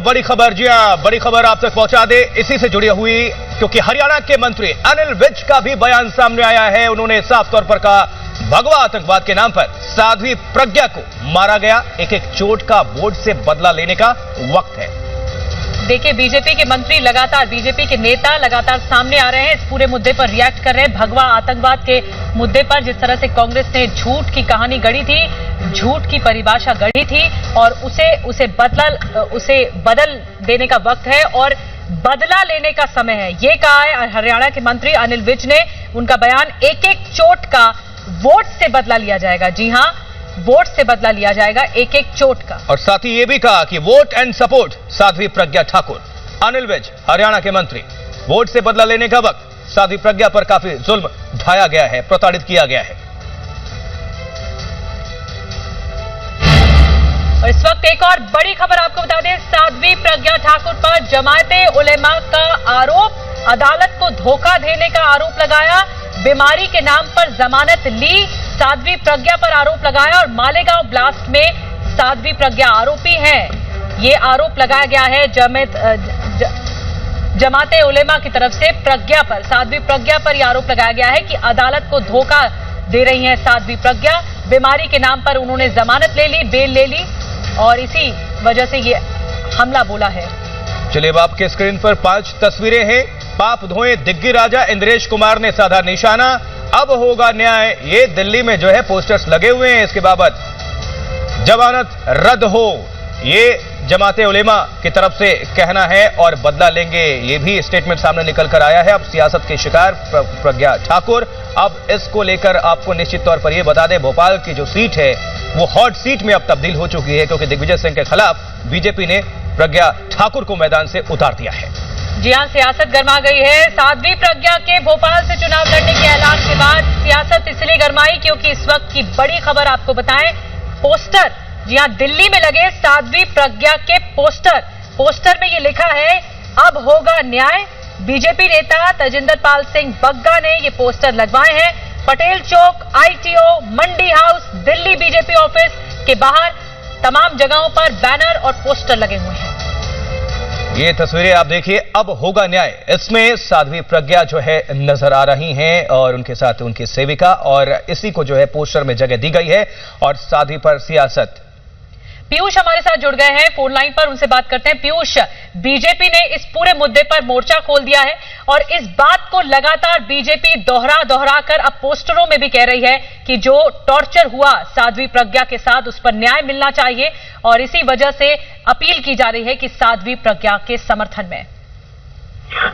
बड़ी खबर, जी हां, बड़ी खबर आप तक पहुंचा दे इसी से जुड़ी हुई, क्योंकि हरियाणा के मंत्री अनिल विज का भी बयान सामने आया है। उन्होंने साफ तौर पर कहा, भगवा आतंकवाद के नाम पर साध्वी प्रज्ञा को मारा गया, एक एक चोट का वोट से बदला लेने का वक्त है। देखिए, बीजेपी के मंत्री लगातार, बीजेपी के नेता लगातार सामने आ रहे हैं, इस पूरे मुद्दे पर रिएक्ट कर रहे हैं। भगवा आतंकवाद के मुद्दे पर जिस तरह से कांग्रेस ने झूठ की कहानी गढ़ी थी, झूठ की परिभाषा गढ़ी थी, और उसे बदल देने का वक्त है और बदला लेने का समय है, ये कहा है हरियाणा के मंत्री अनिल विज ने। उनका बयान, एक एक चोट का वोट से बदला लिया जाएगा। जी हां, वोट से बदला लिया जाएगा, एक एक चोट का। और साथ ही यह भी कहा कि vote and support Sadhvi Pragya Thakur. Anil Vij, Haryana के मंत्री, वोट से बदला लेने का वक्त, साध्वी प्रज्ञा पर काफी जुल्म ढाया गया है, प्रताड़ित किया गया है। और इस वक्त एक और बड़ी खबर आपको बता दें, साध्वी प्रज्ञा ठाकुर पर जमायते उलेमा का आरोप, अदालत को धोखा देने का आरोप लगाया, बीमारी के नाम पर जमानत ली, साध्वी प्रज्ञा पर आरोप लगाया और मालेगांव ब्लास्ट में साध्वी प्रज्ञा आरोपी हैं। ये आरोप लगाया गया है जमाते उलेमा की तरफ से प्रज्ञा पर, साध्वी प्रज्ञा पर यह आरोप लगाया गया है कि अदालत को धोखा दे रही हैं साध्वी प्रज्ञा। बीमारी के नाम पर उन्होंने जमानत ले ली, बेल ले ली, और इसी वजह से ये हमला बोला है। चलिए, अब आपके स्क्रीन पर 5 तस्वीरें हैं। पाप धोए दिग्गी राजा इंद्रेश कुमार ने साधा निशाना, अब होगा न्याय, ये दिल्ली में जो है पोस्टर्स लगे हुए हैं इसके बाबत। जमानत रद्द हो, ये जमाते उलेमा की तरफ से कहना है, और बदला लेंगे, ये भी स्टेटमेंट सामने निकल कर आया है। अब सियासत के शिकार प्रज्ञा ठाकुर, अब इसको लेकर आपको निश्चित तौर पर यह बता दें, भोपाल की जो सीट है वो हॉट सीट में अब तब्दील हो चुकी है, क्योंकि दिग्विजय सिंह के खिलाफ बीजेपी ने प्रज्ञा ठाकुर को मैदान से उतार दिया है। जी हां, सियासत गर्मा गई है। साध्वी प्रज्ञा के भोपाल से चुनाव लड़ने के ऐलान के बाद सियासत इसलिए गर्माई क्योंकि इस वक्त की बड़ी खबर आपको बताएं, पोस्टर, जी हां, दिल्ली में लगे साध्वी प्रज्ञा के पोस्टर में ये लिखा है, अब होगा न्याय। बीजेपी नेता तजिंदर पाल सिंह बग्गा ने ये पोस्टर लगवाए हैं। पटेल चौक, ITO, मंडी हाउस, दिल्ली बीजेपी ऑफिस के बाहर तमाम जगहों पर बैनर और पोस्टर लगे हुए हैं। ये तस्वीरें आप देखिए, अब होगा न्याय, इसमें साध्वी प्रज्ञा जो है नजर आ रही हैं और उनके साथ उनकी सेविका, और इसी को जो है पोस्टर में जगह दी गई है। और साध्वी पर सियासत। पीयूष हमारे साथ जुड़ गए हैं फोन लाइन पर, उनसे बात करते हैं। पीयूष, बीजेपी ने इस पूरे मुद्दे पर मोर्चा खोल दिया है और इस बात को लगातार बीजेपी दोहरा कर अब पोस्टरों में भी कह रही है कि जो टॉर्चर हुआ साध्वी प्रज्ञा के साथ उस पर न्याय मिलना चाहिए, और इसी वजह से अपील की जा रही है कि साध्वी प्रज्ञा के समर्थन में।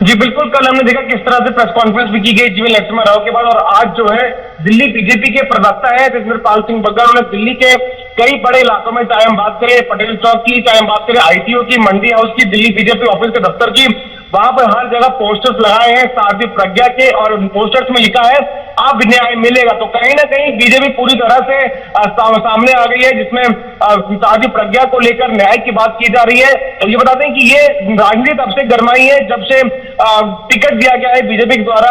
जी बिल्कुल, कल हमने देखा किस तरह से प्रेस कॉन्फ्रेंस भी की गई जीवन नरसिम्हा राव के बाद, और आज जो है दिल्ली बीजेपी के प्रवक्ता है तजिंदर पाल सिंह बग्गा, उन्होंने दिल्ली के कई बड़े इलाकों में, चाहे हम बात करें पटेल चौक की, चाहे हम बात करें ITO की, मंडी हाउस की, दिल्ली बीजेपी ऑफिस के दफ्तर की, वहां पर हर जगह पोस्टर्स लगाए हैं साध्वी प्रज्ञा के, और पोस्टर्स में लिखा है अब न्याय मिलेगा। तो कहीं ना कहीं बीजेपी पूरी तरह से सामने आ गई है, जिसमें साध्वी प्रज्ञा को लेकर न्याय की बात की जा रही है। और ये बताते हैं कि ये राजनीति तब से गरमाई है जब से टिकट दिया गया है बीजेपी के द्वारा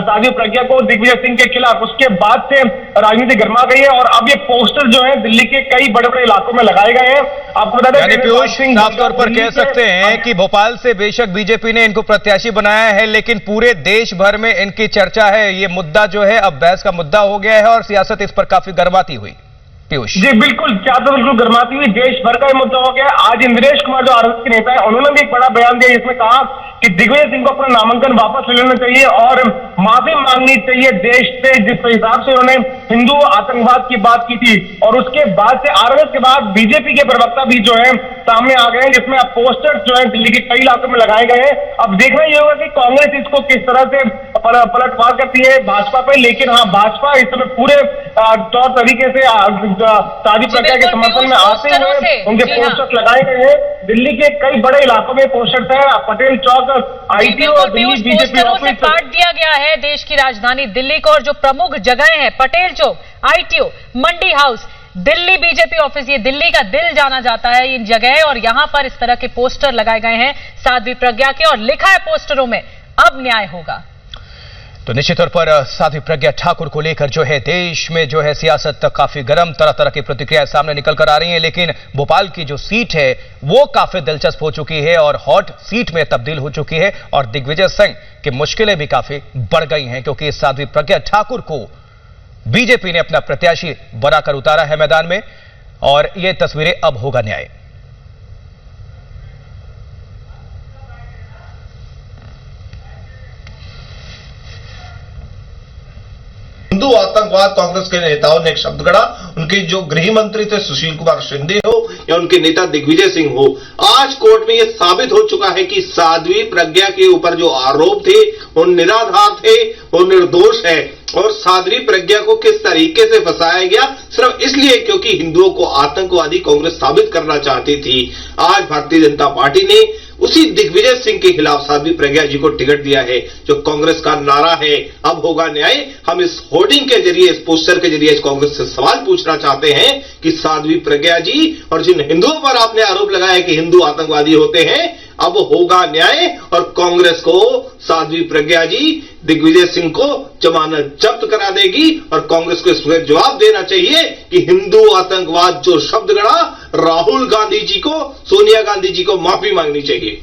साध्वी प्रज्ञा को दिग्विजय सिंह के खिलाफ, उसके बाद से राजनीति गरमा गई है। और अब ये पोस्टर जो है दिल्ली के कई बड़े बड़े इलाकों में लगाए गए हैं। आपको बता दें, पीयूष, साफ तौर पर कह सकते हैं कि भोपाल से बेशक बीजेपी ने इनको प्रत्याशी बनाया है, लेकिन पूरे देश भर में इनकी चर्चा है। ये मुद्दा जो है अब बहस का मुद्दा हो गया है और सियासत इस पर काफी गर्माती हुई। पीयूष जी बिल्कुल, क्या तो बिल्कुल गर्माती हुई, देश भर का मुद्दा हो गया। आज इंद्रेश कुमार जो RSS के नेता है, उन्होंने भी एक बड़ा बयान दिया जिसमें कहा कि दिग्विजय सिंह को अपना नामांकन वापस ले लेना चाहिए और माफी मांगनी चाहिए देश से, जिस हिसाब से उन्होंने हिंदू आतंकवाद की बात की थी। और उसके बाद से RSS के बाद बीजेपी के प्रवक्ता भी जो है सामने आ गए हैं, जिसमें अब पोस्टर्स जो है दिल्ली के कई इलाकों में लगाए गए हैं। अब देखना यह होगा कि कांग्रेस इसको किस तरह से पलटवार करती है भाजपा पे, लेकिन हाँ, भाजपा इस समय पूरे तौर तरीके से साध्वी प्रज्ञा के समर्थन में आते हुए उनके पोस्टर्स लगाए गए हैं। दिल्ली के कई बड़े इलाकों में पोस्टर्स है, पटेल चौक, ITO और दिल्ली बीजेपी ऑफिस काट दिया गया है देश की राजधानी दिल्ली को, और जो प्रमुख जगहें हैं पटेल चौक, ITO, मंडी हाउस, दिल्ली बीजेपी ऑफिस, ये दिल्ली का दिल जाना जाता है इन जगह, और यहां पर इस तरह के पोस्टर लगाए गए हैं साध्वी प्रज्ञा के, और लिखा है पोस्टरों में अब न्याय होगा। तो निश्चित तौर पर साध्वी प्रज्ञा ठाकुर को लेकर जो है देश में जो है सियासत काफी गर्म, तरह तरह की प्रतिक्रियाएं सामने निकल कर आ रही हैं। लेकिन भोपाल की जो सीट है वो काफी दिलचस्प हो चुकी है और हॉट सीट में तब्दील हो चुकी है और दिग्विजय सिंह की मुश्किलें भी काफी बढ़ गई हैं, क्योंकि साध्वी प्रज्ञा ठाकुर को बीजेपी ने अपना प्रत्याशी बनाकर उतारा है मैदान में और ये तस्वीरें अब होगा न्याय। हिंदू आतंकवाद कांग्रेस के नेताओं ने एक शब्द गढ़ा। उनके जो गृह मंत्री थे सुशील कुमार शिंदे हो या उनके नेता दिग्विजय सिंह हो, आज कोर्ट में यह साबित हो चुका है कि साध्वी प्रज्ञा के ऊपर जो आरोप थे वो निराधार थे, वो निर्दोष है। और साध्वी प्रज्ञा को किस तरीके से फंसाया गया सिर्फ इसलिए क्योंकि हिंदुओं को आतंकवादी कांग्रेस साबित करना चाहती थी। आज भारतीय जनता पार्टी ने उसी दिग्विजय सिंह के खिलाफ साध्वी प्रज्ञा जी को टिकट दिया है। जो कांग्रेस का नारा है अब होगा न्याय, हम इस होर्डिंग के जरिए, इस पोस्टर के जरिए कांग्रेस से सवाल पूछना चाहते हैं कि साध्वी प्रज्ञा जी और जिन हिंदुओं पर आपने आरोप लगाया कि हिंदू आतंकवादी होते हैं, अब होगा न्याय और कांग्रेस को साध्वी प्रज्ञा जी दिग्विजय सिंह को जमानत जब्त करा देगी और कांग्रेस को इसमें जवाब देना चाहिए कि हिंदू आतंकवाद जो शब्द गढ़ा, राहुल गांधी जी को, सोनिया गांधी जी को माफी मांगनी चाहिए।